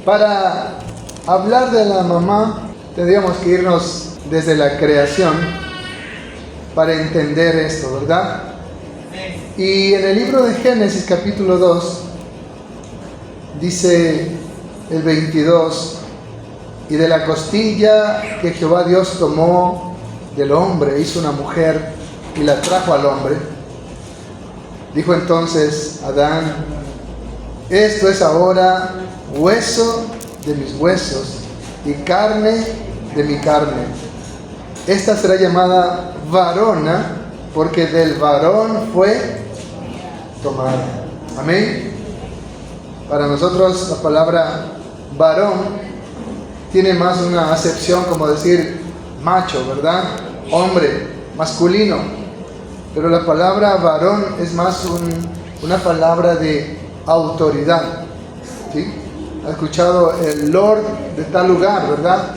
Para hablar de la mamá, tendríamos que irnos desde la creación para entender esto, ¿verdad? Y en el libro de Génesis capítulo 2, dice el 22, y de la costilla que Jehová Dios tomó del hombre, hizo una mujer y la trajo al hombre. Dijo entonces Adán: esto es ahora hueso de mis huesos y carne de mi carne. Esta será llamada varona, porque del varón fue tomada. Amén. Para nosotros la palabra varón tiene más una acepción como decir macho, ¿verdad? Hombre, masculino. Pero la palabra varón es más una palabra de autoridad, ¿sí? ¿Ha escuchado el lord de tal lugar, verdad?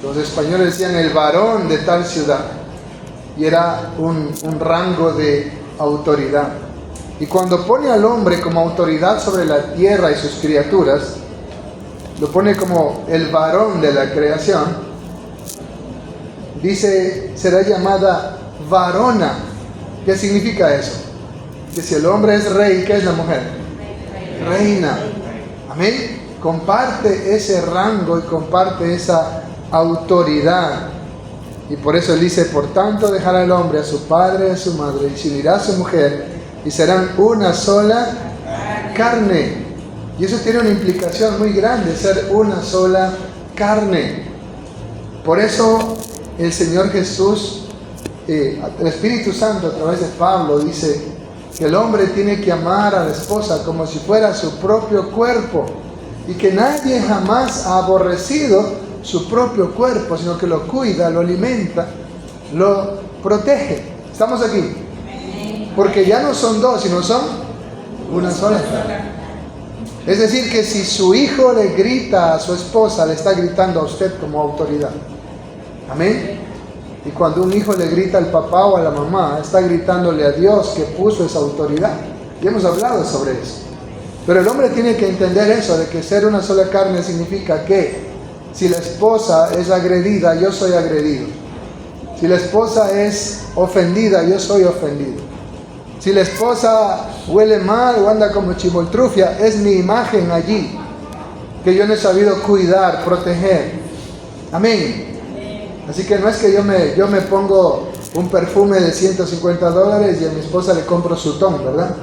Los españoles decían el varón de tal ciudad. Y era un rango de autoridad. Y cuando pone al hombre como autoridad sobre la tierra y sus criaturas, lo pone como el varón de la creación, dice, será llamada varona. ¿Qué significa eso? Que si el hombre es rey, ¿qué es la mujer? Reina. Amén. Comparte ese rango y comparte esa autoridad. Y por eso él dice: por tanto dejará el hombre a su padre y a su madre, y se unirá a su mujer, y serán una sola carne. Y eso tiene una implicación muy grande, ser una sola carne. Por eso el Señor Jesús, el Espíritu Santo a través de Pablo, dice que el hombre tiene que amar a la esposa como si fuera su propio cuerpo, y que nadie jamás ha aborrecido su propio cuerpo, sino que lo cuida, lo alimenta, lo protege. ¿Estamos aquí? Porque ya no son dos, sino son una sola. Es decir, que si su hijo le grita a su esposa, le está gritando a usted como autoridad. Amén. Y cuando un hijo le grita al papá o a la mamá, está gritándole a Dios que puso esa autoridad. Y hemos hablado sobre eso. Pero el hombre tiene que entender eso, de que ser una sola carne significa que si la esposa es agredida, yo soy agredido. Si la esposa es ofendida, yo soy ofendido. Si la esposa huele mal o anda como chivoltrufia, es mi imagen allí, que yo no he sabido cuidar, proteger. Amén. Así que no es que yo me pongo un perfume de $150 y a mi esposa le compro su ton, ¿verdad?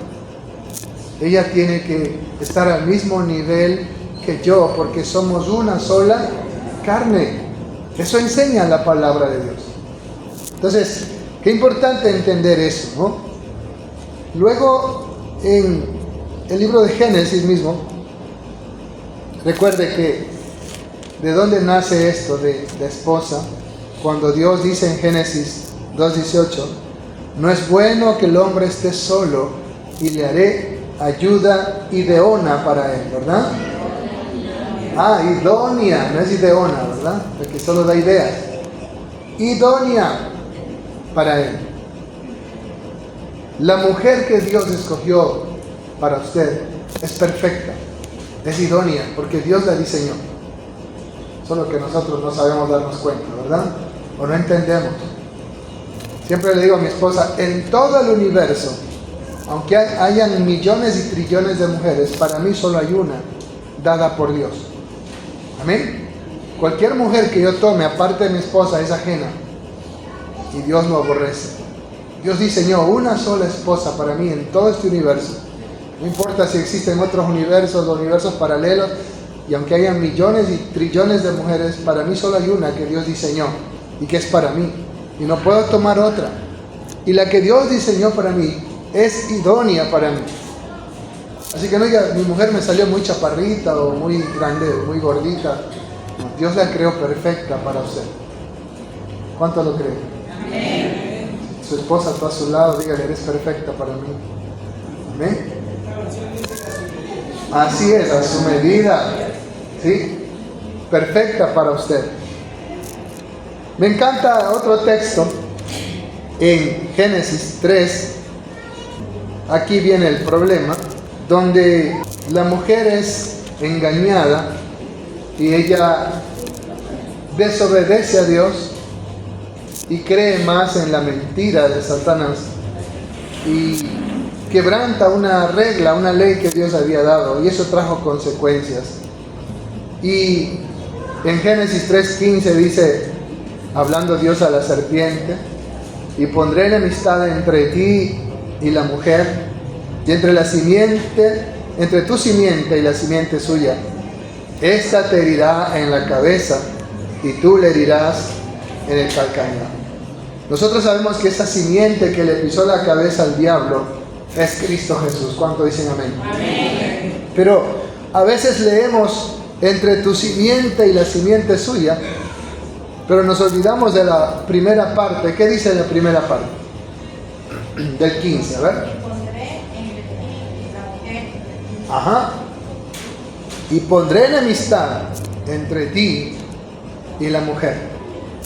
Ella tiene que estar al mismo nivel que yo, porque somos una sola carne. Eso enseña la palabra de Dios. Entonces, qué importante entender eso, ¿no? Luego, en el libro de Génesis mismo, recuerde que ¿de dónde nace esto de la esposa? Cuando Dios dice en Génesis 2:18, no es bueno que el hombre esté solo, y le haré ayuda ideona para él, ¿verdad? Idónea, no es ideona, ¿verdad? Porque solo da ideas. Idónea para él. La mujer que Dios escogió para usted es perfecta, es idónea, porque Dios la diseñó. Solo que nosotros no sabemos darnos cuenta, ¿verdad? O no entendemos. Siempre le digo a mi esposa, en todo el universo, aunque hayan millones y trillones de mujeres, para mí solo hay una, dada por Dios. Amén. Cualquier mujer que yo tome aparte de mi esposa es ajena, y Dios lo aborrece. Dios diseñó una sola esposa para mí en todo este universo. No importa si existen otros universos o universos paralelos, y aunque haya millones y trillones de mujeres, para mí solo hay una que Dios diseñó y que es para mí, y no puedo tomar otra. Y la que Dios diseñó para mí es idónea para mí. Así que no diga, mi mujer me salió muy chaparrita o muy grande, muy gordita. No, Dios la creó perfecta para usted. ¿Cuánto lo cree? Amén. Su esposa está a su lado, dígale, eres perfecta para mí. Amén. Así es, a su medida, ¿sí? Perfecta para usted. Me encanta otro texto en Génesis 3. Aquí viene el problema, donde la mujer es engañada y ella desobedece a Dios y cree más en la mentira de Satanás y quebranta una regla, una ley que Dios había dado, y eso trajo consecuencias. Y en Génesis 3:15 dice, hablando Dios a la serpiente: y pondré enemistad entre ti y la mujer, y entre tu simiente y la simiente suya. Esta te herirá en la cabeza y tú le herirás en el calcañar. Nosotros sabemos que esa simiente que le pisó la cabeza al diablo es Cristo Jesús. ¿Cuánto dicen amén? Amén. Pero a veces leemos entre tu simiente y la simiente suya, pero nos olvidamos de la primera parte. ¿Qué dice la primera parte? Del 15, a ver. Ajá. Y pondré enemistad entre ti y la mujer.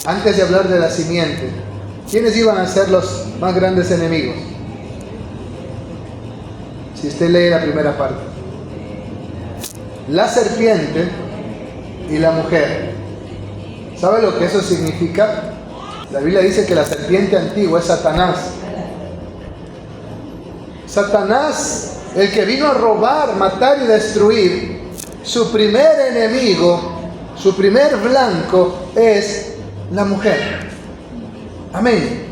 Antes de hablar de la simiente, ¿quiénes iban a ser los más grandes enemigos? Si usted lee la primera parte. La serpiente y la mujer. ¿Sabe lo que eso significa? La Biblia dice que la serpiente antigua es Satanás. Satanás, el que vino a robar, matar y destruir, su primer enemigo, su primer blanco es la mujer. Amén.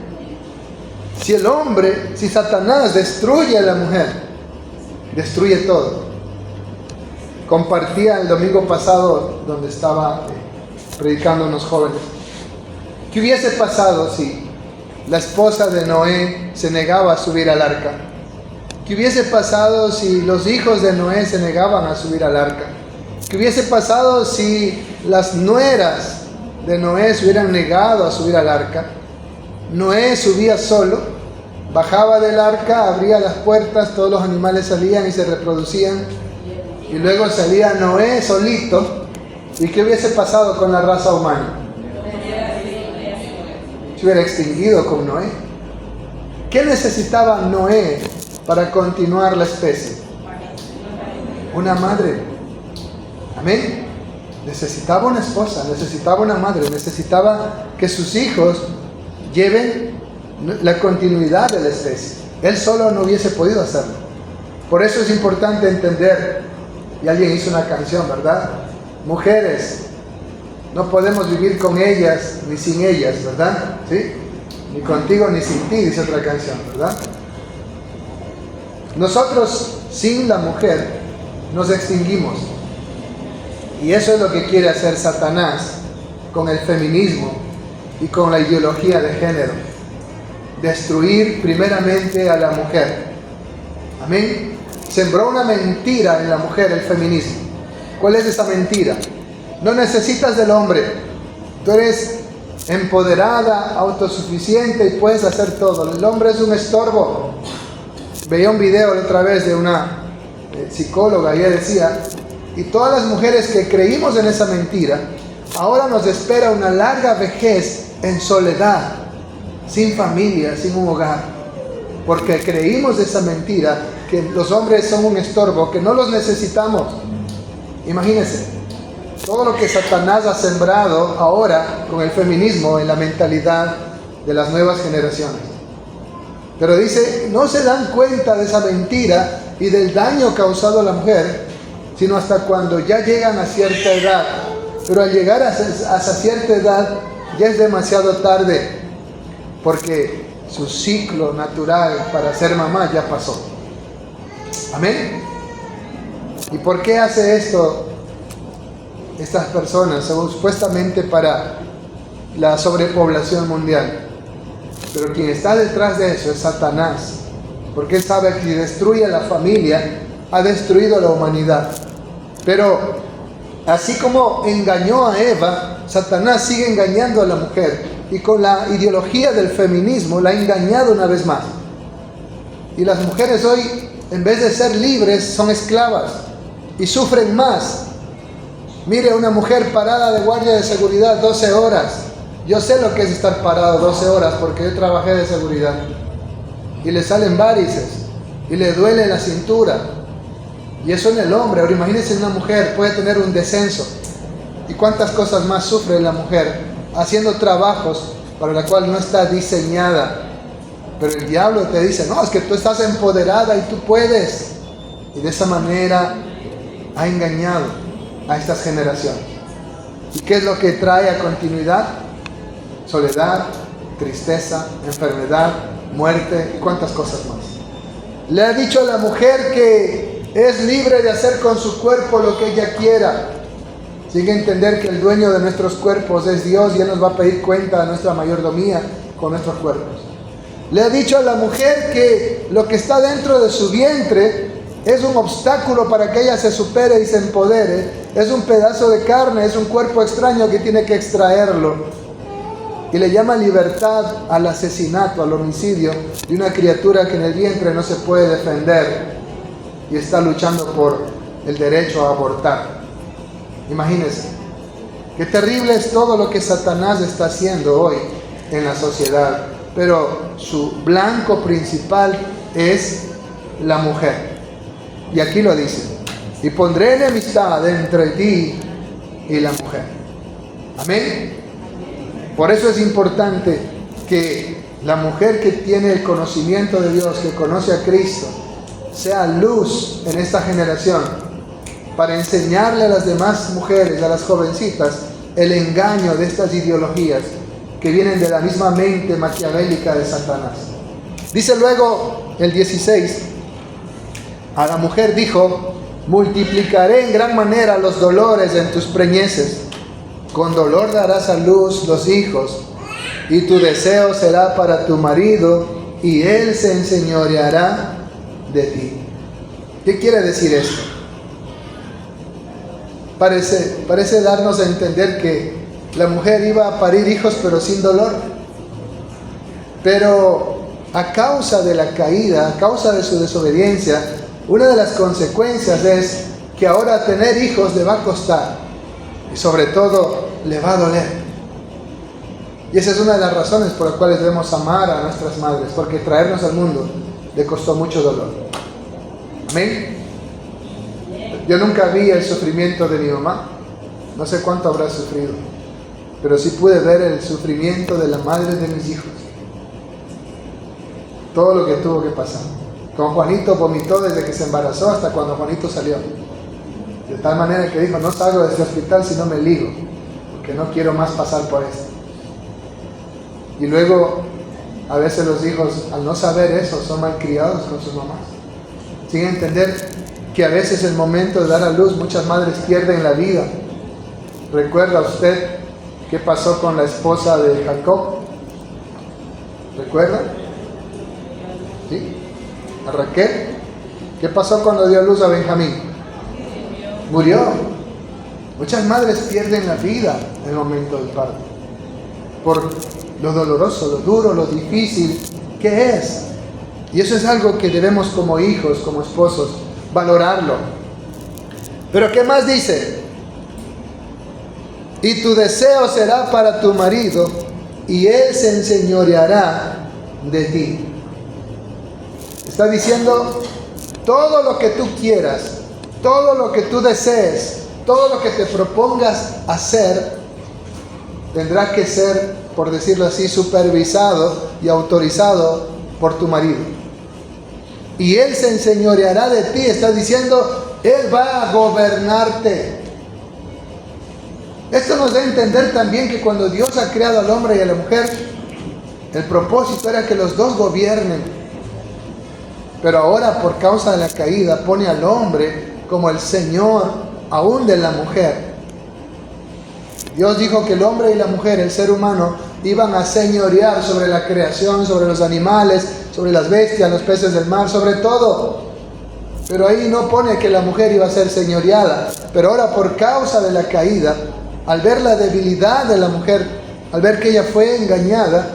Si Satanás destruye a la mujer, destruye todo. Compartía el domingo pasado, donde estaba predicando a unos jóvenes, ¿qué hubiese pasado si la esposa de Noé se negaba a subir al arca? ¿Qué hubiese pasado si los hijos de Noé se negaban a subir al arca? ¿Qué hubiese pasado si las nueras de Noé se hubieran negado a subir al arca? Noé subía solo, bajaba del arca, abría las puertas, todos los animales salían y se reproducían, y luego salía Noé solito. ¿Y qué hubiese pasado con la raza humana? Se hubiera extinguido con Noé. ¿Qué necesitaba Noé para continuar la especie? Una madre. Amén. Necesitaba una esposa, necesitaba una madre, necesitaba que sus hijos lleven la continuidad de la especie. Él solo no hubiese podido hacerlo. Por eso es importante entender, y alguien hizo una canción, ¿verdad? Mujeres, no podemos vivir con ellas ni sin ellas, ¿verdad? ¿Sí? Ni contigo ni sin ti, dice otra canción, ¿verdad? Nosotros sin la mujer nos extinguimos. Y eso es lo que quiere hacer Satanás con el feminismo y con la ideología de género. Destruir primeramente a la mujer. Amén. Sembró una mentira en la mujer, el feminismo. ¿Cuál es esa mentira? No necesitas del hombre. Tú eres empoderada, autosuficiente y puedes hacer todo. El hombre es un estorbo. Veía un video la otra vez de una psicóloga y ella decía, y todas las mujeres que creímos en esa mentira, ahora nos espera una larga vejez en soledad, sin familia, sin un hogar, porque creímos esa mentira, que los hombres son un estorbo, que no los necesitamos. Imagínense, todo lo que Satanás ha sembrado ahora con el feminismo en la mentalidad de las nuevas generaciones. Pero dice, no se dan cuenta de esa mentira y del daño causado a la mujer, sino hasta cuando ya llegan a cierta edad. Pero al llegar a esa cierta edad ya es demasiado tarde, porque su ciclo natural para ser mamá ya pasó. Amén. ¿Y por qué hace esto estas personas? Supuestamente para la sobrepoblación mundial. Pero quien está detrás de eso es Satanás, porque él sabe que si destruye a la familia, ha destruido a la humanidad. Pero así como engañó a Eva, Satanás sigue engañando a la mujer, y con la ideología del feminismo la ha engañado una vez más. Y las mujeres hoy, en vez de ser libres, son esclavas y sufren más. Mire, una mujer parada de guardia de seguridad 12 horas. Yo sé lo que es estar parado 12 horas porque yo trabajé de seguridad. Y le salen varices y le duele la cintura. Y eso en el hombre. Ahora imagínense una mujer, puede tener un descenso. ¿Y cuántas cosas más sufre la mujer haciendo trabajos para la cual no está diseñada? Pero el diablo te dice, no, es que tú estás empoderada y tú puedes. Y de esa manera ha engañado a estas generaciones. ¿Y qué es lo que trae a continuidad? Soledad, tristeza, enfermedad, muerte y cuántas cosas más. Le ha dicho a la mujer que es libre de hacer con su cuerpo lo que ella quiera. Sin entender que el dueño de nuestros cuerpos es Dios y Él nos va a pedir cuenta de nuestra mayordomía con nuestros cuerpos. Le ha dicho a la mujer que lo que está dentro de su vientre es un obstáculo para que ella se supere y se empodere. Es un pedazo de carne, es un cuerpo extraño que tiene que extraerlo. Y le llama libertad al asesinato, al homicidio de una criatura que en el vientre no se puede defender y está luchando por el derecho a abortar. Imagínense, qué terrible es todo lo que Satanás está haciendo hoy en la sociedad, pero su blanco principal es la mujer. Y aquí lo dice, y pondré enemistad entre ti y la mujer. Amén. Por eso es importante que la mujer que tiene el conocimiento de Dios, que conoce a Cristo, sea luz en esta generación, para enseñarle a las demás mujeres, a las jovencitas, el engaño de estas ideologías que vienen de la misma mente maquiavélica de Satanás. Dice luego el 16, a la mujer dijo, multiplicaré en gran manera los dolores en tus preñeces, con dolor darás a luz los hijos, y tu deseo será para tu marido, y él se enseñoreará de ti. ¿Qué quiere decir esto? Parece darnos a entender que la mujer iba a parir hijos pero sin dolor. Pero a causa de la caída, a causa de su desobediencia, una de las consecuencias es que ahora tener hijos le va a costar y sobre todo le va a doler. Y esa es una de las razones por las cuales debemos amar a nuestras madres, porque traernos al mundo le costó mucho dolor. Amén. Yo nunca vi el sufrimiento de mi mamá, no sé cuánto habrá sufrido, pero sí pude ver el sufrimiento de la madre de mis hijos. Todo lo que tuvo que pasar. Con Juanito vomitó desde que se embarazó hasta cuando Juanito salió. De tal manera que dijo, no salgo de este hospital si no me ligo, porque no quiero más pasar por esto. Y luego, a veces los hijos, al no saber eso, son malcriados con sus mamás. Sin entender que a veces el momento de dar a luz, muchas madres pierden la vida. ¿Recuerda usted qué pasó con la esposa de Jacob? ¿Recuerda? ¿Sí? ¿A Raquel? ¿Qué pasó cuando dio a luz a Benjamín? Murió. Muchas madres pierden la vida en el momento del parto. Por lo doloroso, lo duro, lo difícil que es. Y eso es algo que debemos como hijos, como esposos, valorarlo. Pero ¿qué más dice? Y tu deseo será para tu marido, y él se enseñoreará de ti. Está diciendo, todo lo que tú quieras, todo lo que tú desees, todo lo que te propongas hacer, tendrá que ser, por decirlo así, supervisado y autorizado por tu marido. Y él se enseñoreará de ti. Está diciendo, él va a gobernarte. Esto nos da a entender también que cuando Dios ha creado al hombre y a la mujer, el propósito era que los dos gobiernen. Pero ahora, por causa de la caída, pone al hombre como el Señor aún de la mujer. Dios dijo que el hombre y la mujer, el ser humano, iban a señorear sobre la creación, sobre los animales, sobre las bestias, los peces del mar, sobre todo. Pero ahí no pone que la mujer iba a ser señoreada. Pero ahora, por causa de la caída, al ver la debilidad de la mujer, al ver que ella fue engañada,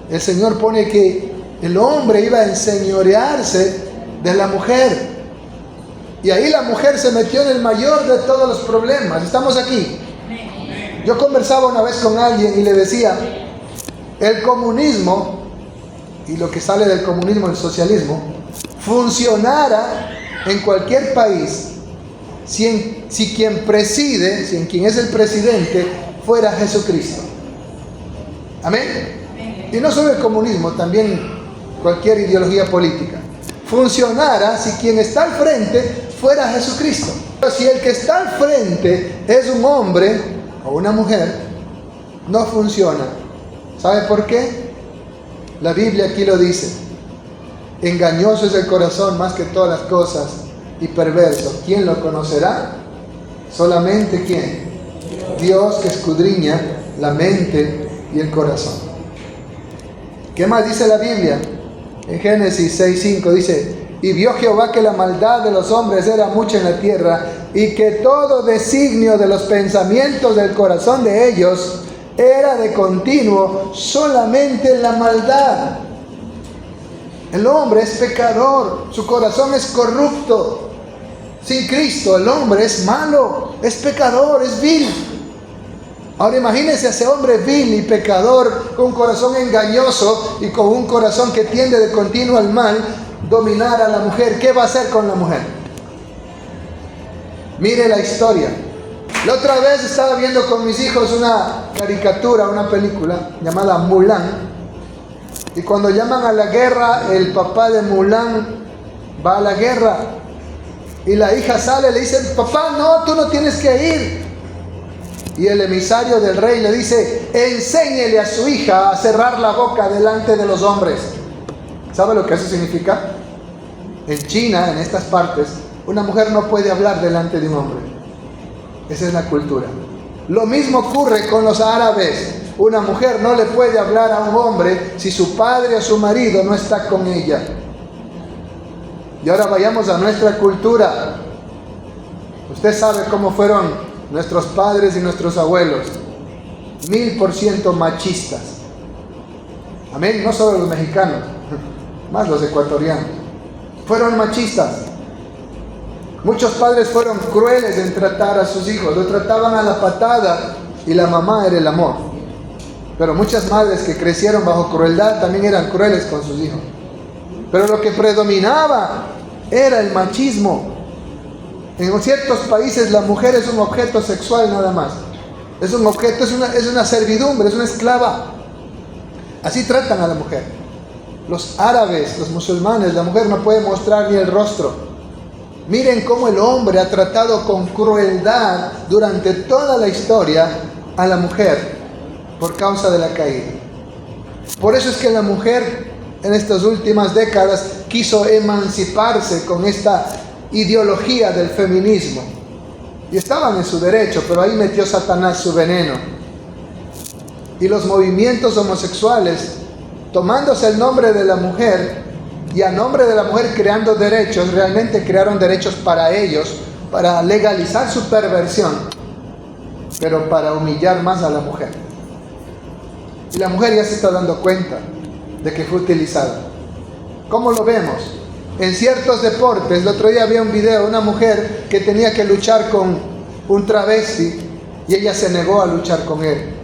el Señor pone que el hombre iba a enseñorearse de la mujer. Y ahí la mujer se metió en el mayor de todos los problemas. Estamos aquí. Yo conversaba una vez con alguien y le decía, el comunismo y lo que sale del comunismo, el socialismo, funcionara en cualquier país, si quien preside, si quien es el presidente, fuera Jesucristo. Amén. Y no solo el comunismo, también cualquier ideología política. Funcionara si quien está al frente fuera Jesucristo. Pero si el que está al frente es un hombre o una mujer, no funciona. ¿Sabe por qué? La Biblia aquí lo dice. Engañoso es el corazón más que todas las cosas y perverso. ¿Quién lo conocerá? Solamente ¿quién? Dios, que escudriña la mente y el corazón. ¿Qué más dice la Biblia? En Génesis 6:5 dice: y vio Jehová que la maldad de los hombres era mucha en la tierra, y que todo designio de los pensamientos del corazón de ellos era de continuo solamente la maldad. El hombre es pecador, su corazón es corrupto. Sin Cristo el hombre es malo, es pecador, es vil. Ahora imagínense a ese hombre vil y pecador, con un corazón engañoso y con un corazón que tiende de continuo al mal, dominar a la mujer. ¿Qué va a hacer con la mujer? Mire la historia. La otra vez estaba viendo con mis hijos una caricatura, una película llamada Mulan. Y cuando llaman a la guerra, el papá de Mulan va a la guerra. Y la hija sale y le dice: papá, no, tú no tienes que ir. Y el emisario del rey le dice: enséñele a su hija a cerrar la boca delante de los hombres. ¿Sabe lo que eso significa? En China, en estas partes, una mujer no puede hablar delante de un hombre. Esa es la cultura. Lo mismo ocurre con los árabes. Una mujer no le puede hablar a un hombre si su padre o su marido no está con ella. Y ahora vayamos a nuestra cultura. Usted sabe cómo fueron nuestros padres y nuestros abuelos. 1000% machistas. Amén. No solo los mexicanos, más los ecuatorianos. Fueron machistas. Muchos padres fueron crueles en tratar a sus hijos. Lo trataban a la patada y la mamá era el amor. Pero muchas madres que crecieron bajo crueldad también eran crueles con sus hijos. Pero lo que predominaba era el machismo. En ciertos países la mujer es un objeto sexual nada más. Es un objeto, es una servidumbre, es una esclava. Así tratan a la mujer. Los árabes, los musulmanes, la mujer no puede mostrar ni el rostro. Miren cómo el hombre ha tratado con crueldad durante toda la historia a la mujer por causa de la caída. Por eso es que la mujer en estas últimas décadas quiso emanciparse con esta ideología del feminismo. Y estaban en su derecho, pero ahí metió Satanás su veneno. Y los movimientos homosexuales, tomándose el nombre de la mujer y a nombre de la mujer creando derechos, realmente crearon derechos para ellos, para legalizar su perversión, pero para humillar más a la mujer. Y la mujer ya se está dando cuenta de que fue utilizada. ¿Cómo lo vemos? En ciertos deportes, el otro día había un video de una mujer que tenía que luchar con un travesti y ella se negó a luchar con él.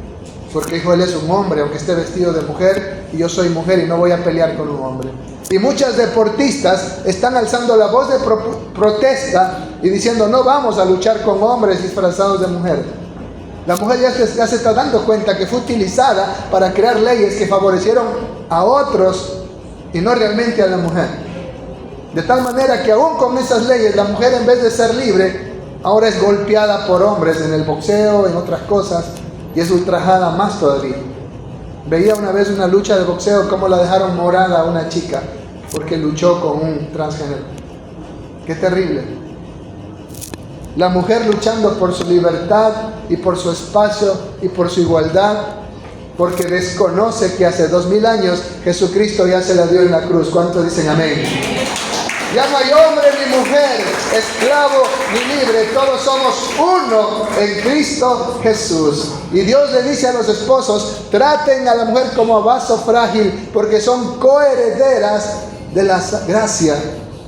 Porque dijo, él es un hombre, aunque esté vestido de mujer, y yo soy mujer y no voy a pelear con un hombre. Y muchas deportistas están alzando la voz de protesta y diciendo, no vamos a luchar con hombres disfrazados de mujer. La mujer ya se está dando cuenta que fue utilizada para crear leyes que favorecieron a otros y no realmente a la mujer. De tal manera que aún con esas leyes, la mujer en vez de ser libre, ahora es golpeada por hombres en el boxeo, en otras cosas, y es ultrajada más todavía. Veía una vez una lucha de boxeo, cómo la dejaron morada a una chica, porque luchó con un transgénero. ¡Qué terrible! La mujer luchando por su libertad y por su espacio y por su igualdad, porque desconoce que hace 2000 años Jesucristo ya se la dio en la cruz. ¿Cuántos dicen amén? Ya no hay hombre ni mujer, esclavo ni libre, todos somos uno en Cristo Jesús. Y Dios le dice a los esposos, traten a la mujer como vaso frágil, porque son coherederas de la gracia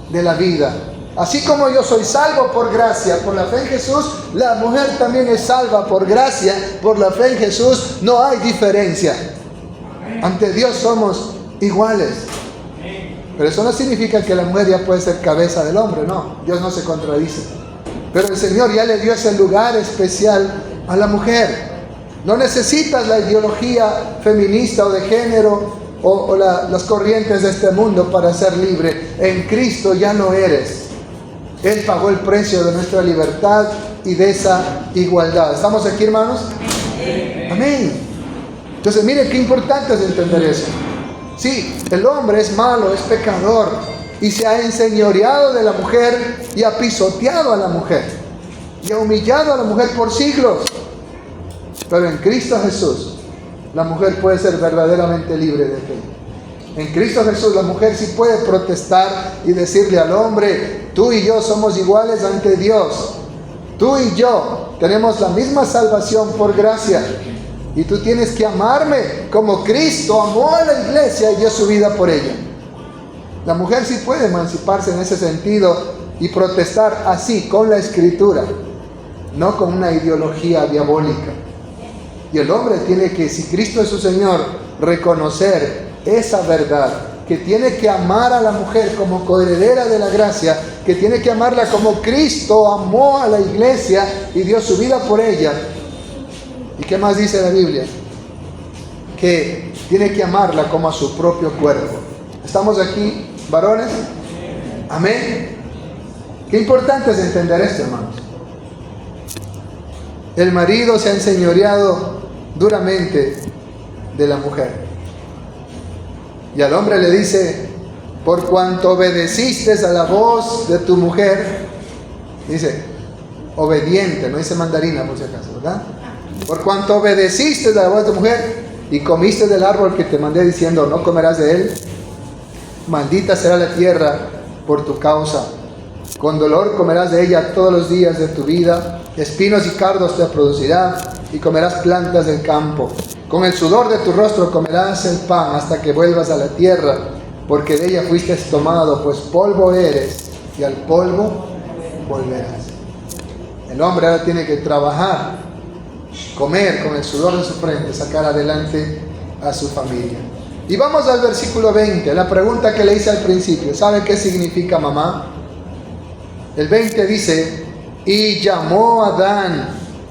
de la vida. Así como yo soy salvo por gracia, por la fe en Jesús, la mujer también es salva por gracia, por la fe en Jesús. No hay diferencia. Ante Dios somos iguales. Pero eso no significa que la mujer ya puede ser cabeza del hombre, no. Dios no se contradice. Pero el Señor ya le dio ese lugar especial a la mujer. No necesitas la ideología feminista o de género o las corrientes de este mundo para ser libre. En Cristo ya lo eres. Él pagó el precio de nuestra libertad y de esa igualdad. ¿Estamos aquí, hermanos? Amén. Entonces, mire qué importante es entender eso. Sí, el hombre es malo, es pecador y se ha enseñoreado de la mujer y ha pisoteado a la mujer y ha humillado a la mujer por siglos. Pero en Cristo Jesús, la mujer puede ser verdaderamente libre de aquello. En Cristo Jesús la mujer sí puede protestar y decirle al hombre: tú y yo somos iguales ante Dios. Tú y yo tenemos la misma salvación por gracia. Y tú tienes que amarme como Cristo amó a la iglesia y dio su vida por ella. La mujer sí puede emanciparse en ese sentido y protestar así, con la Escritura, no con una ideología diabólica. Y el hombre tiene que, si Cristo es su Señor, reconocer esa verdad, que tiene que amar a la mujer como coheredera de la gracia, que tiene que amarla como Cristo amó a la iglesia y dio su vida por ella. ¿Y qué más dice la Biblia? Que tiene que amarla como a su propio cuerpo. ¿Estamos aquí, varones? Amén. Qué importante es entender esto, hermanos. El marido se ha enseñoreado duramente de la mujer. Y al hombre le dice: por cuanto obedeciste a la voz de tu mujer, dice obediente, no dice mandarina por si acaso, ¿verdad? Por cuanto obedeciste a la voz de tu mujer y comiste del árbol que te mandé diciendo: no comerás de él, maldita será la tierra por tu causa. Con dolor comerás de ella todos los días de tu vida, espinos y cardos te producirá, y comerás plantas del campo. Con el sudor de tu rostro comerás el pan hasta que vuelvas a la tierra, porque de ella fuiste tomado, pues polvo eres, y al polvo volverás. El hombre ahora tiene que trabajar, comer con el sudor de su frente, sacar adelante a su familia. Y vamos al versículo 20, la pregunta que le hice al principio. ¿Sabe qué significa mamá? El 20 dice: y llamó a Adán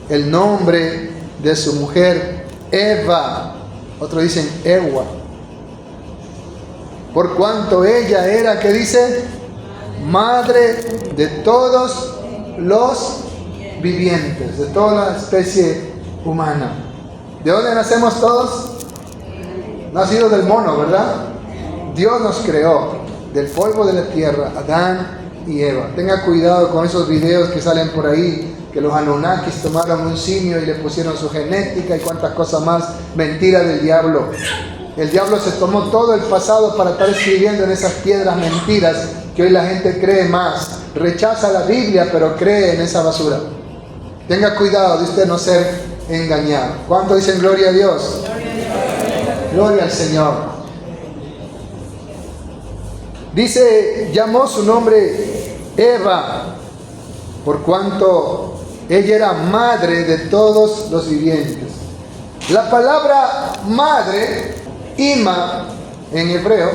el nombre de su mujer Eva. Otros dicen Ewa. Por cuanto ella era, ¿qué dice? Madre de todos los vivientes, de toda la especie humana. ¿De dónde nacemos todos? Nacidos del mono, ¿verdad? Dios nos creó del polvo de la tierra, Adán y Eva. Tenga cuidado con esos videos que salen por ahí, que los Anunnakis tomaron un simio y le pusieron su genética y cuantas cosas más. Mentira del diablo. El diablo se tomó todo el pasado para estar escribiendo en esas piedras mentiras que hoy la gente cree más. Rechaza la Biblia, pero cree en esa basura. Tenga cuidado de usted no ser engañado. ¿Cuánto dicen gloria a Dios? Gloria al Señor. Dice, llamó su nombre Eva, por cuanto ella era madre de todos los vivientes. La palabra madre, ima, en hebreo,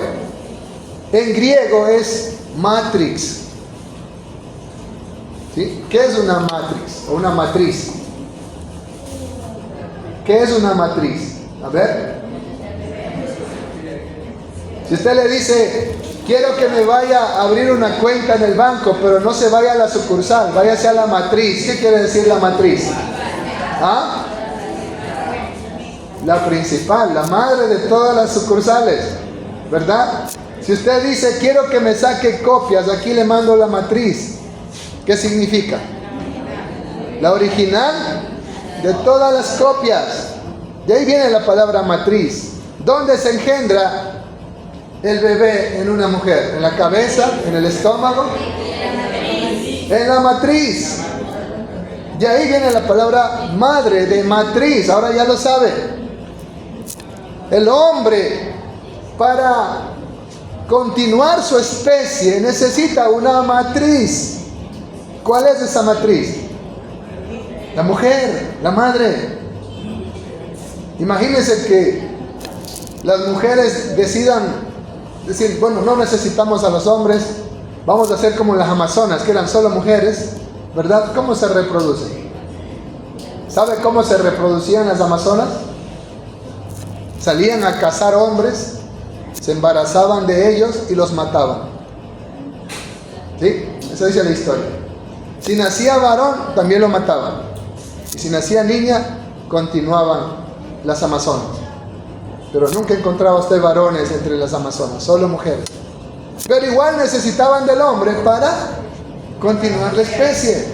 en griego es matrix. ¿Sí? ¿Qué es una matrix o una matriz? ¿Qué es una matriz? A ver. Si usted le dice: quiero que me vaya a abrir una cuenta en el banco, pero no se vaya a la sucursal, váyase a la matriz. ¿Qué quiere decir la matriz? ¿Ah? La principal, la madre de todas las sucursales, ¿verdad? Si usted dice: quiero que me saque copias, aquí le mando la matriz. ¿Qué significa? La original de todas las copias. De ahí viene la palabra matriz. ¿Dónde se engendra el bebé en una mujer? ¿En la cabeza? ¿En el estómago? En la matriz. De ahí viene la palabra madre, de matriz. Ahora ya lo sabe. El hombre, para continuar su especie, necesita una matriz. ¿Cuál es esa matriz? La mujer, la madre. Imagínense que las mujeres decidan decir, bueno, no necesitamos a los hombres, vamos a hacer como las amazonas, que eran solo mujeres, ¿verdad? ¿Cómo se reproducen? ¿Sabe cómo se reproducían las amazonas? Salían a cazar hombres, se embarazaban de ellos y los mataban. ¿Sí? Eso dice la historia. Si nacía varón, también lo mataban. Y si nacía niña, continuaban las amazonas. Pero nunca encontraba usted varones entre las amazonas, solo mujeres. Pero igual necesitaban del hombre para continuar la especie.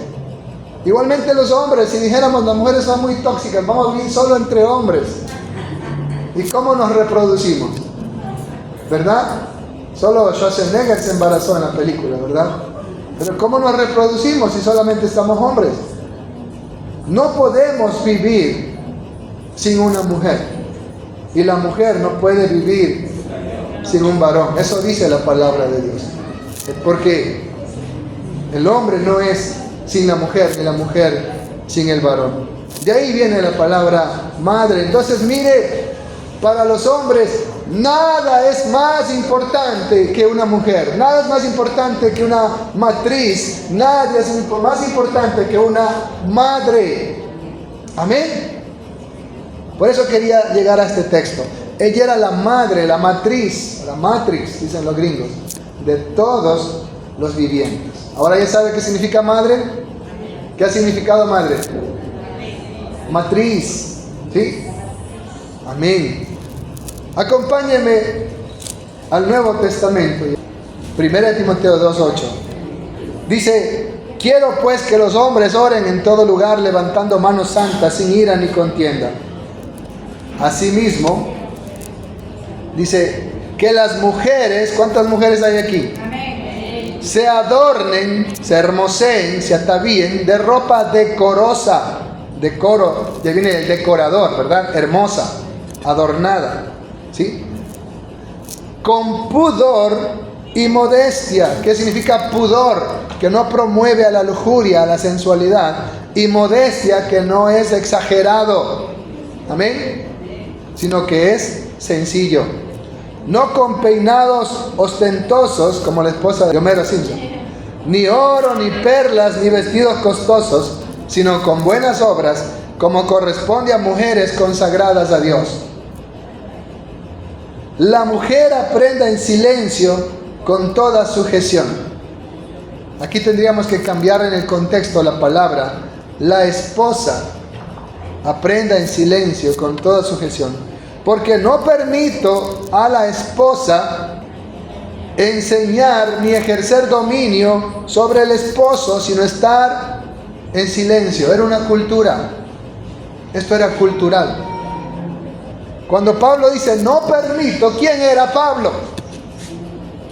Igualmente los hombres, si dijéramos las mujeres son muy tóxicas, vamos a vivir solo entre hombres. ¿Y cómo nos reproducimos? ¿Verdad? Solo Schwarzenegger se embarazó en la película, ¿verdad? Pero ¿cómo nos reproducimos si solamente estamos hombres? No podemos vivir sin una mujer. Y la mujer no puede vivir sin un varón. Eso dice la palabra de Dios. Porque el hombre no es sin la mujer, ni la mujer sin el varón. De ahí viene la palabra madre. Entonces mire, para los hombres nada es más importante que una mujer, nada es más importante que una matriz, nada es más importante que una madre. Amén. Por eso quería llegar a este texto. Ella era la madre, la matriz, la matrix, dicen los gringos, de todos los vivientes. Ahora ya sabe qué significa madre. ¿Qué ha significado madre? Matriz. ¿Sí? Amén. Acompáñeme al Nuevo Testamento. 1 Timoteo 2:8. Dice: quiero pues que los hombres oren en todo lugar, levantando manos santas, sin ira ni contienda. Asimismo, dice que las mujeres, ¿cuántas mujeres hay aquí? Amén. Se adornen, se hermoseen, se atavíen de ropa decorosa. Decoro, ya viene el decorador, ¿verdad? Hermosa, adornada, ¿sí? Con pudor y modestia. ¿Qué significa pudor? Que no promueve a la lujuria, a la sensualidad. Y modestia, que no es exagerado. Amén. Sino que es sencillo. No con peinados ostentosos, como la esposa de Homero Simpson, ni oro, ni perlas, ni vestidos costosos, sino con buenas obras, como corresponde a mujeres consagradas a Dios. La mujer aprenda en silencio con toda sujeción. Aquí tendríamos que cambiar en el contexto la palabra. La esposa aprenda en silencio con toda sujeción, porque no permito a la esposa enseñar ni ejercer dominio sobre el esposo, sino estar en silencio. Era una cultura. Esto era cultural. Cuando Pablo dice no permito, ¿quién era Pablo?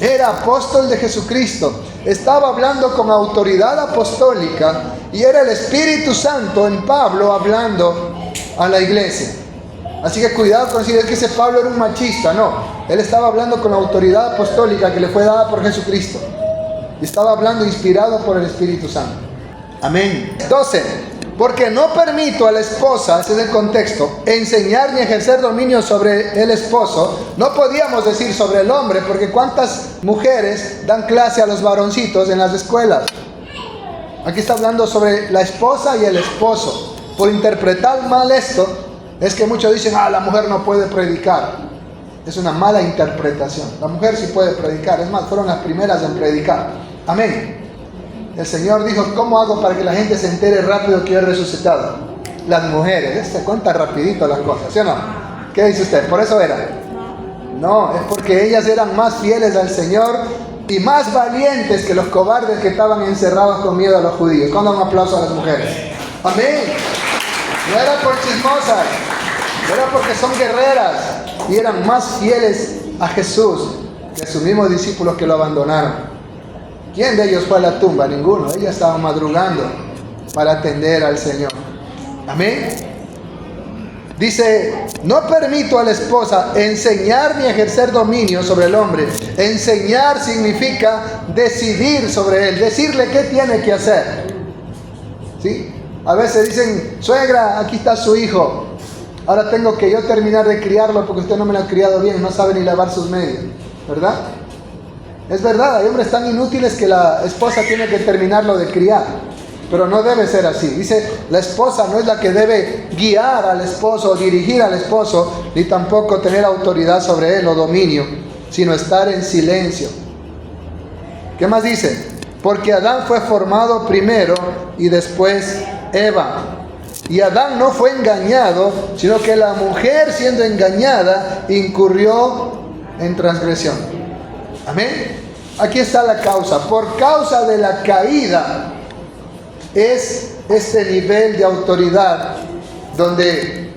Era apóstol de Jesucristo. Estaba hablando con autoridad apostólica y era el Espíritu Santo en Pablo hablando a la iglesia. Así que cuidado con decir, es que ese Pablo era un machista. No, él estaba hablando con la autoridad apostólica que le fue dada por Jesucristo. Y estaba hablando inspirado por el Espíritu Santo. Amén. 12. Porque no permito a la esposa, ese es el contexto, enseñar ni ejercer dominio sobre el esposo. No podíamos decir sobre el hombre, porque ¿cuántas mujeres dan clase a los varoncitos en las escuelas? Aquí está hablando sobre la esposa y el esposo. Por interpretar mal esto, es que muchos dicen, la mujer no puede predicar. Es una mala interpretación. La mujer sí puede predicar. Es más, fueron las primeras en predicar. Amén. El Señor dijo, ¿cómo hago para que la gente se entere rápido que yo he resucitado? Las mujeres, se cuenta rapidito las cosas, ¿sí o no? ¿Qué dice usted? ¿Por eso era? No, es porque ellas eran más fieles al Señor y más valientes que los cobardes que estaban encerrados con miedo a los judíos. ¿Cuándo un aplauso a las mujeres? Amén. No era por chismosas, era porque son guerreras y eran más fieles a Jesús que sus mismos discípulos que lo abandonaron. ¿Quién de ellos fue a la tumba? Ninguno. Ellos estaban madrugando para atender al Señor. Amén. Dice, no permito a la esposa enseñar ni ejercer dominio sobre el hombre. Enseñar significa decidir sobre él, decirle qué tiene que hacer. ¿Sí? A veces dicen, suegra, aquí está su hijo. Ahora tengo que yo terminar de criarlo porque usted no me lo ha criado bien, no sabe ni lavar sus medias. ¿verdad? Es verdad, hay hombres tan inútiles que la esposa tiene que terminarlo de criar, pero no debe ser así. Dice, la esposa no es la que debe guiar al esposo o dirigir al esposo, ni tampoco tener autoridad sobre él o dominio, sino estar en silencio. ¿Qué más dice? Porque Adán fue formado primero y después Eva. Y Adán no fue engañado, sino que la mujer, siendo engañada, incurrió en transgresión. Amén. Aquí está la causa. Por causa de la caída es este nivel de autoridad donde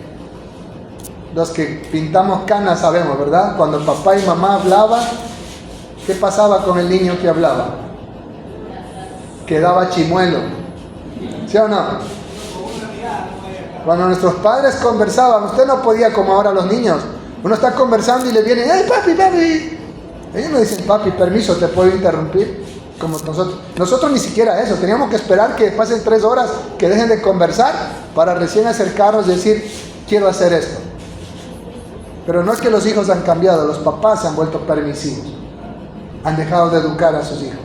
los que pintamos canas sabemos, ¿verdad? Cuando papá y mamá hablaban, ¿qué pasaba con el niño que hablaba? Quedaba chimuelo. ¿Sí o no? Cuando nuestros padres conversaban, usted no podía como ahora los niños. Uno está conversando y le vienen, ¡ay, papi, papi! Ellos no dicen, papi, permiso, ¿te puedo interrumpir? Como nosotros. Nosotros ni siquiera eso. Teníamos que esperar que pasen 3 horas, que dejen de conversar, para recién acercarnos y decir, quiero hacer esto. Pero no es que los hijos han cambiado, los papás se han vuelto permisivos. Han dejado de educar a sus hijos.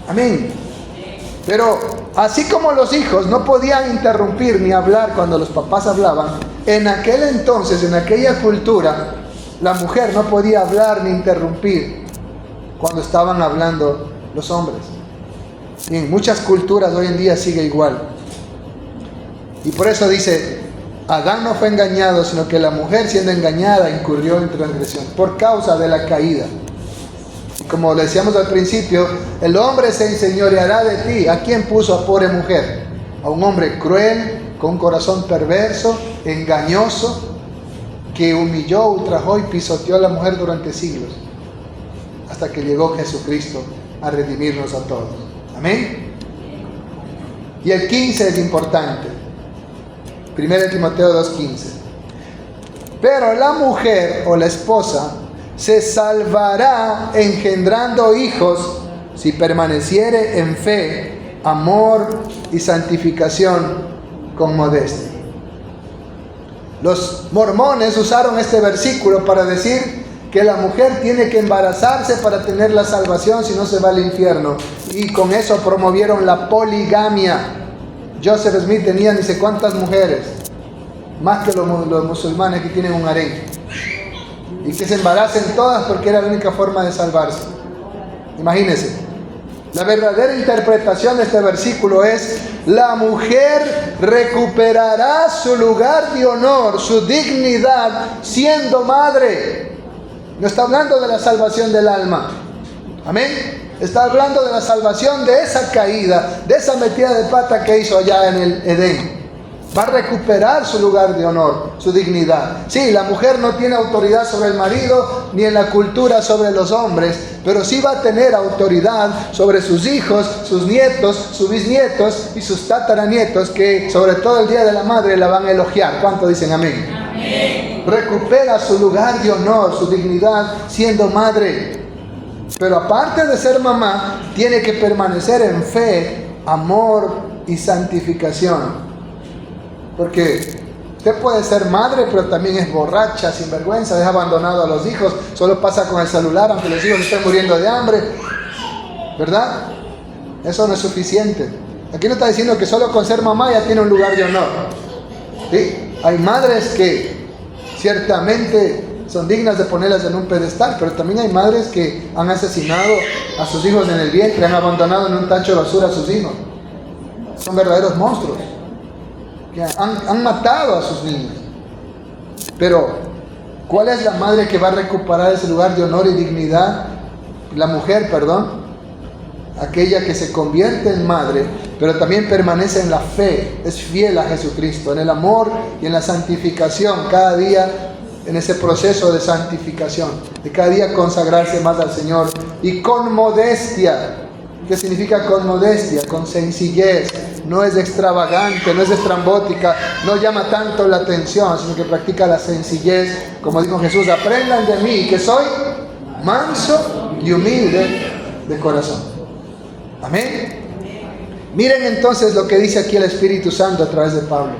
Amén. Pero así como los hijos no podían interrumpir ni hablar cuando los papás hablaban, en aquel entonces, en aquella cultura, la mujer no podía hablar ni interrumpir cuando estaban hablando los hombres. Y en muchas culturas hoy en día sigue igual. Y por eso dice, Adán no fue engañado, sino que la mujer, siendo engañada, incurrió en transgresión por causa de la caída. Como le decíamos al principio, el hombre se enseñoreará de ti. ¿A quién puso a pobre mujer? A un hombre cruel, con un corazón perverso, engañoso, que humilló, ultrajó y pisoteó a la mujer durante siglos, hasta que llegó Jesucristo a redimirnos a todos. Amén. Y el 15 es importante. 1 Timoteo 2:15. Pero la mujer o la esposa se salvará engendrando hijos si permaneciere en fe, amor y santificación con modestia. Los mormones usaron este versículo para decir que la mujer tiene que embarazarse para tener la salvación, si no se va al infierno. Y con eso promovieron la poligamia. Joseph Smith tenía ni sé cuántas mujeres, más que los musulmanes que tienen un harén. Y que se embaracen todas porque era la única forma de salvarse. Imagínense. La verdadera interpretación de este versículo es: la mujer recuperará su lugar de honor, su dignidad, siendo madre. No está hablando de la salvación del alma. Amén. Está hablando de la salvación de esa caída, de esa metida de pata que hizo allá en el Edén. Va a recuperar su lugar de honor, su dignidad. Sí, la mujer no tiene autoridad sobre el marido, ni en la cultura sobre los hombres, pero sí va a tener autoridad sobre sus hijos, sus nietos, sus bisnietos y sus tataranietos, que sobre todo el día de la madre la van a elogiar. ¿Cuánto dicen amén? Amén. Recupera su lugar de honor, su dignidad, siendo madre. Pero aparte de ser mamá, tiene que permanecer en fe, amor y santificación. Porque usted puede ser madre, pero también es borracha, sinvergüenza, deja abandonado a los hijos, solo pasa con el celular, aunque los hijos estén muriendo de hambre, ¿verdad? Eso no es suficiente. Aquí no está diciendo que solo con ser mamá ya tiene un lugar de honor. ¿Sí? Hay madres que ciertamente son dignas de ponerlas en un pedestal, pero también hay madres que han asesinado a sus hijos en el vientre, han abandonado en un tacho de basura a sus hijos. Son verdaderos monstruos. Que han matado a sus niños. Pero ¿cuál es la madre que va a recuperar ese lugar de honor y dignidad? La mujer, aquella que se convierte en madre, pero también permanece en la fe, es fiel a Jesucristo, en el amor y en la santificación, cada día en ese proceso de santificación, de cada día consagrarse más al Señor, y con modestia. ¿Qué significa con modestia? Con sencillez. No es extravagante, no es estrambótica, no llama tanto la atención, sino que practica la sencillez. Como dijo Jesús: aprendan de mí, que soy manso y humilde de corazón. Amén. Miren entonces lo que dice aquí el Espíritu Santo a través de Pablo.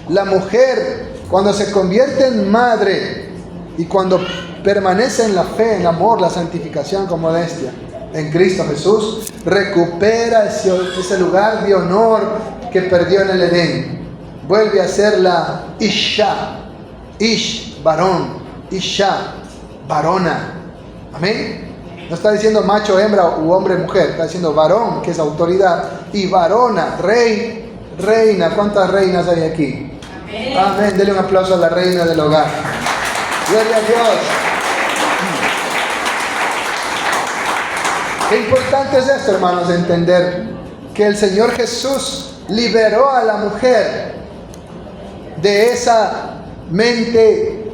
La mujer, cuando se convierte en madre y cuando permanece en la fe, en el amor, la santificación con modestia en Cristo Jesús, recupera ese lugar de honor que perdió en el Edén. Vuelve a ser la Isha, Ish, varón, Isha, varona. Amén. No está diciendo macho, hembra u hombre, mujer. Está diciendo varón, que es autoridad, y varona, rey, reina. ¿Cuántas reinas hay aquí? Amén. Amén. Dele un aplauso a la reina del hogar. Gloria a Dios. Qué importante es esto, hermanos, de entender que el Señor Jesús liberó a la mujer de esa mente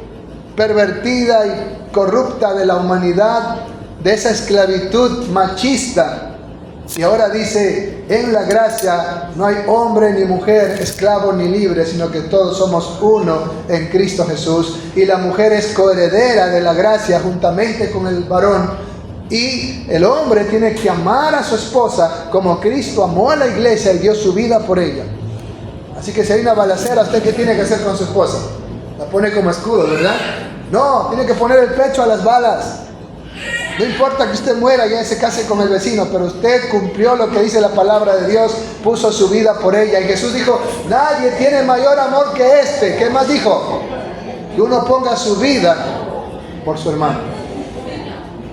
pervertida y corrupta de la humanidad, de esa esclavitud machista. Y ahora dice, en la gracia no hay hombre ni mujer, esclavo ni libre, sino que todos somos uno en Cristo Jesús. Y la mujer es coheredera de la gracia juntamente con el varón. Y el hombre tiene que amar a su esposa como Cristo amó a la iglesia y dio su vida por ella. Así que si hay una balacera, ¿usted qué tiene que hacer con su esposa? La pone como escudo, ¿verdad? No, tiene que poner el pecho a las balas. No importa que usted muera y ya se case con el vecino, pero usted cumplió lo que dice la palabra de Dios, puso su vida por ella. Y Jesús dijo, nadie tiene mayor amor que este. ¿Qué más dijo? Que uno ponga su vida por su hermano.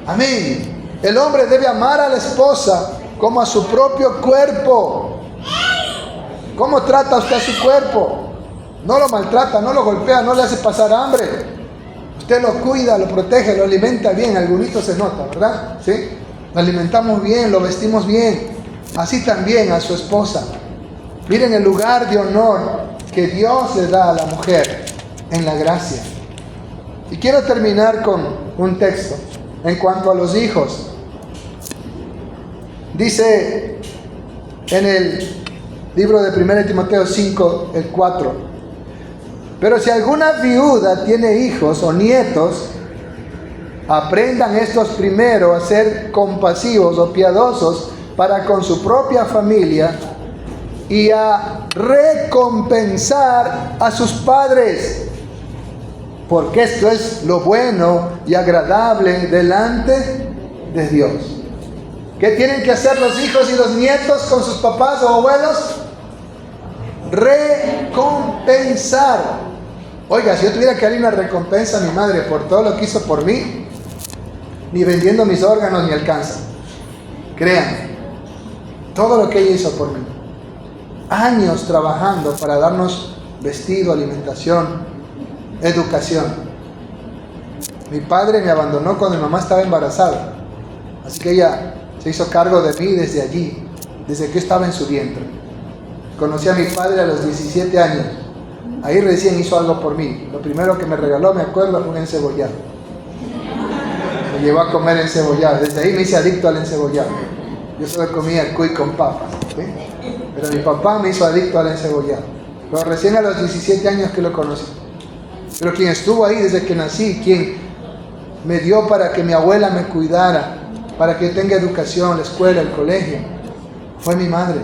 Amén. El hombre debe amar a la esposa como a su propio cuerpo. ¿Cómo trata usted a su cuerpo? No lo maltrata, no lo golpea, no le hace pasar hambre. Usted lo cuida, lo protege, lo alimenta bien. Alguito se nota, ¿verdad? ¿Sí? Lo alimentamos bien, lo vestimos bien. Así también a su esposa. Miren el lugar de honor que Dios le da a la mujer en la gracia. Y quiero terminar con un texto en cuanto a los hijos. Dice en el libro de 1 Timoteo 5, el 4. Pero si alguna viuda tiene hijos o nietos, aprendan estos primero a ser compasivos o piadosos para con su propia familia y a recompensar a sus padres, porque esto es lo bueno y agradable delante de Dios. ¿Qué tienen que hacer los hijos y los nietos con sus papás o abuelos? Recompensar. Oiga, si yo tuviera que darle una recompensa a mi madre por todo lo que hizo por mí, ni vendiendo mis órganos ni alcanza. Créanme, todo lo que ella hizo por mí. Años trabajando para darnos vestido, alimentación, educación. Mi padre me abandonó cuando mi mamá estaba embarazada. Así que ella se hizo cargo de mí desde allí, desde que estaba en su vientre. Conocí a mi padre a los 17 años. Ahí recién hizo algo por mí. Lo primero que me regaló, me acuerdo, fue un encebollado. Me llevó a comer encebollado. Desde ahí me hice adicto al encebollado. Yo solo comía cuy con papas, ¿sí? Pero mi papá me hizo adicto al encebollado. Pero recién a los 17 años que lo conocí. Pero quien estuvo ahí desde que nací, quien me dio para que mi abuela me cuidara, para que tenga educación, la escuela, el colegio, fue mi madre.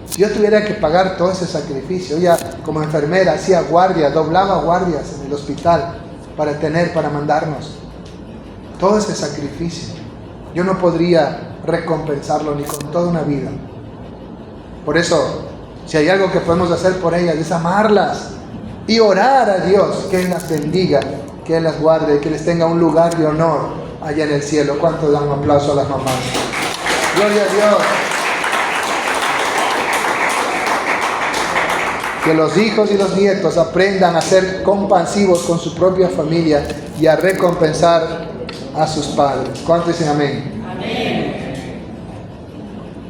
Si yo tuviera que pagar todo ese sacrificio, ella como enfermera hacía guardia, doblaba guardias en el hospital para mandarnos. Todo ese sacrificio, yo no podría recompensarlo ni con toda una vida. Por eso, si hay algo que podemos hacer por ellas, es amarlas y orar a Dios que Él las bendiga, que Él las guarde, que les tenga un lugar de honor allá en el cielo. ¿Cuánto dan un aplauso a las mamás? Gloria a Dios. Que los hijos y los nietos aprendan a ser compasivos con su propia familia y a recompensar a sus padres. ¿Cuántos dicen amén? Amén.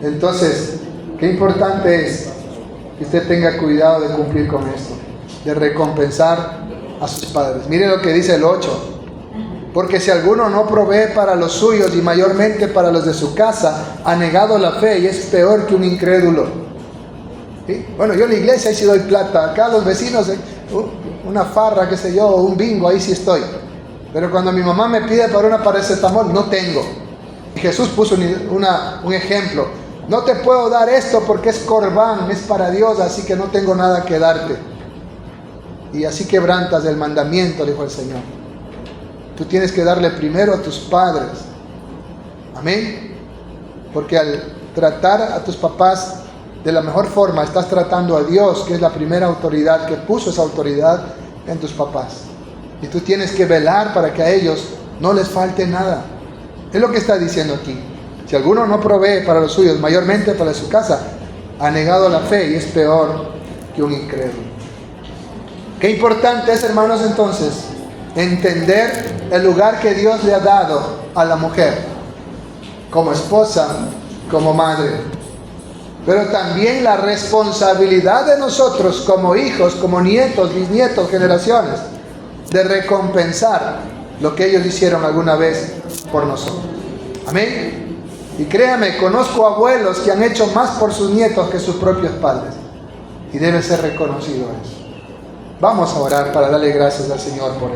Entonces, qué importante es que usted tenga cuidado de cumplir con esto, de recompensar a sus padres. Miren lo que dice el 8. Porque si alguno no provee para los suyos y mayormente para los de su casa, ha negado la fe y es peor que un incrédulo. ¿Sí? Bueno, yo en la iglesia ahí sí doy plata. Acá los vecinos, una farra, qué sé yo, un bingo, ahí sí estoy. Pero cuando mi mamá me pide para una paracetamol, no tengo. Y Jesús puso un ejemplo. No te puedo dar esto porque es corbán, es para Dios, así que no tengo nada que darte. Y así quebrantas el mandamiento, dijo el Señor. tú tienes que darle primero a tus padres. Amén. Porque al tratar a tus papás de la mejor forma, estás tratando a Dios, que es la primera autoridad, que puso esa autoridad en tus papás. Y tú tienes que velar para que a ellos no les falte nada. Es lo que está diciendo aquí. Si alguno no provee para los suyos, mayormente para su casa, ha negado la fe y es peor que un incrédulo. Qué importante es, hermanos, entonces, entender el lugar que Dios le ha dado a la mujer, como esposa, como madre. Pero también la responsabilidad de nosotros como hijos, como nietos, bisnietos, generaciones, de recompensar lo que ellos hicieron alguna vez por nosotros. Amén. Y créame, conozco abuelos que han hecho más por sus nietos que sus propios padres. Y debe ser reconocido eso. Vamos a orar para darle gracias al Señor por eso.